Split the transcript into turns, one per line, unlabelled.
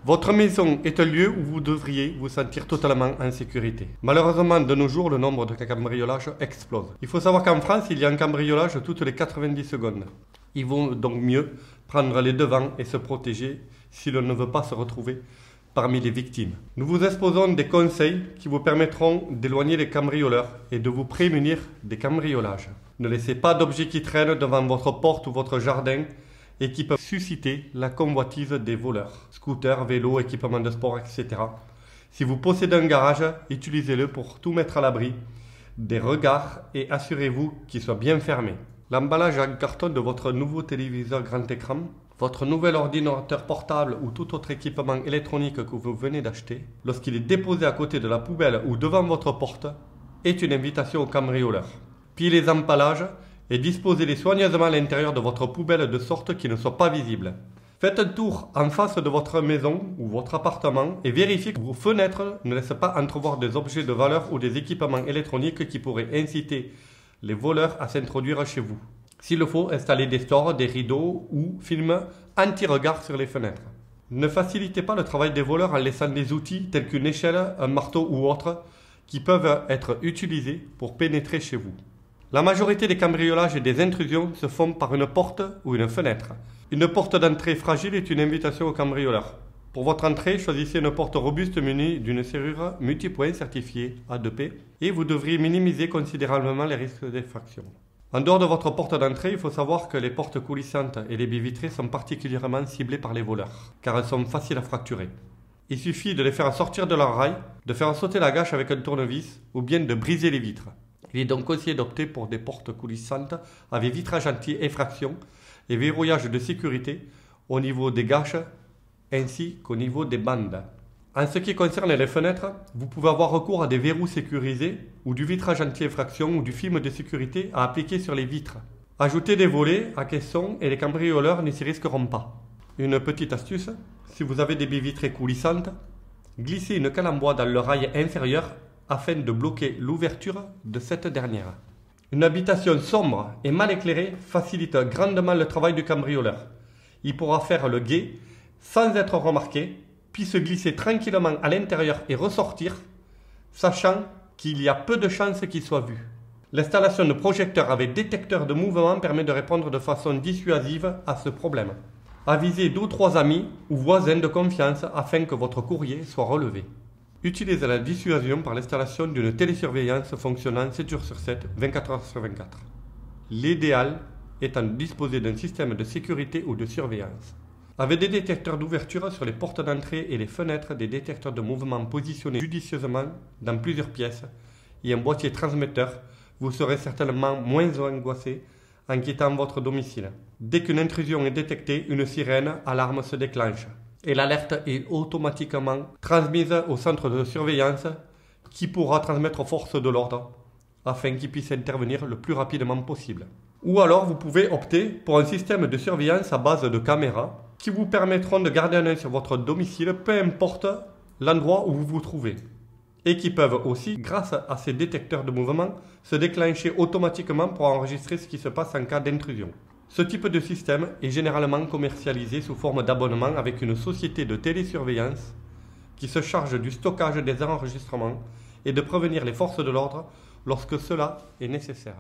Votre maison est un lieu où vous devriez vous sentir totalement en sécurité. Malheureusement, de nos jours, le nombre de cambriolages explose. Il faut savoir qu'en France, il y a un cambriolage toutes les 90 secondes. Il vaut donc mieux prendre les devants et se protéger si l'on ne veut pas se retrouver parmi les victimes. Nous vous exposons des conseils qui vous permettront d'éloigner les cambrioleurs et de vous prémunir des cambriolages. Ne laissez pas d'objets qui traînent devant votre porte ou votre jardin et qui peuvent susciter la convoitise des voleurs. Scooters, vélos, équipements de sport, etc. Si vous possédez un garage, utilisez-le pour tout mettre à l'abri des regards et assurez-vous qu'il soit bien fermé. L'emballage en carton de votre nouveau téléviseur grand écran, votre nouvel ordinateur portable ou tout autre équipement électronique que vous venez d'acheter, lorsqu'il est déposé à côté de la poubelle ou devant votre porte, est une invitation au cambrioleur. Pliez les emballages et disposez-les soigneusement à l'intérieur de votre poubelle de sorte qu'ils ne soient pas visibles. Faites un tour en face de votre maison ou votre appartement et vérifiez que vos fenêtres ne laissent pas entrevoir des objets de valeur ou des équipements électroniques qui pourraient inciter les voleurs à s'introduire chez vous. S'il le faut, installez des stores, des rideaux ou films anti-regard sur les fenêtres. Ne facilitez pas le travail des voleurs en laissant des outils tels qu'une échelle, un marteau ou autre qui peuvent être utilisés pour pénétrer chez vous. La majorité des cambriolages et des intrusions se font par une porte ou une fenêtre. Une porte d'entrée fragile est une invitation au cambrioleur. Pour votre entrée, choisissez une porte robuste munie d'une serrure multipoint certifiée A2P et vous devriez minimiser considérablement les risques d'effraction. En dehors de votre porte d'entrée, il faut savoir que les portes coulissantes et les baies vitrées sont particulièrement ciblées par les voleurs, car elles sont faciles à fracturer. Il suffit de les faire sortir de leur rail, de faire sauter la gâche avec un tournevis ou bien de briser les vitres. Il est donc conseillé d'opter pour des portes coulissantes avec vitrage anti-effraction et verrouillage de sécurité au niveau des gâches ainsi qu'au niveau des bandes. En ce qui concerne les fenêtres, vous pouvez avoir recours à des verrous sécurisés ou du vitrage anti-effraction ou du film de sécurité à appliquer sur les vitres. Ajoutez des volets à caisson et les cambrioleurs ne s'y risqueront pas. Une petite astuce, si vous avez des baies vitrées coulissantes, glissez une cale en bois dans le rail inférieur afin de bloquer l'ouverture de cette dernière. Une habitation sombre et mal éclairée facilite grandement le travail du cambrioleur. Il pourra faire le guet sans être remarqué, puis se glisser tranquillement à l'intérieur et ressortir, sachant qu'il y a peu de chances qu'il soit vu. L'installation de projecteurs avec détecteur de mouvement permet de répondre de façon dissuasive à ce problème. Avisez 2 ou 3 amis ou voisins de confiance afin que votre courrier soit relevé. Utilisez la dissuasion par l'installation d'une télésurveillance fonctionnant 7 jours sur 7, 24 heures sur 24. L'idéal étant de disposer d'un système de sécurité ou de surveillance. Avec des détecteurs d'ouverture sur les portes d'entrée et les fenêtres, des détecteurs de mouvement positionnés judicieusement dans plusieurs pièces et un boîtier transmetteur, vous serez certainement moins angoissé en quittant votre domicile. Dès qu'une intrusion est détectée, une sirène alarme se déclenche et l'alerte est automatiquement transmise au centre de surveillance qui pourra transmettre aux forces de l'ordre afin qu'ils puissent intervenir le plus rapidement possible. Ou alors vous pouvez opter pour un système de surveillance à base de caméras qui vous permettront de garder un œil sur votre domicile, peu importe l'endroit où vous vous trouvez. Et qui peuvent aussi, grâce à ces détecteurs de mouvement, se déclencher automatiquement pour enregistrer ce qui se passe en cas d'intrusion. Ce type de système est généralement commercialisé sous forme d'abonnement avec une société de télésurveillance qui se charge du stockage des enregistrements et de prévenir les forces de l'ordre lorsque cela est nécessaire.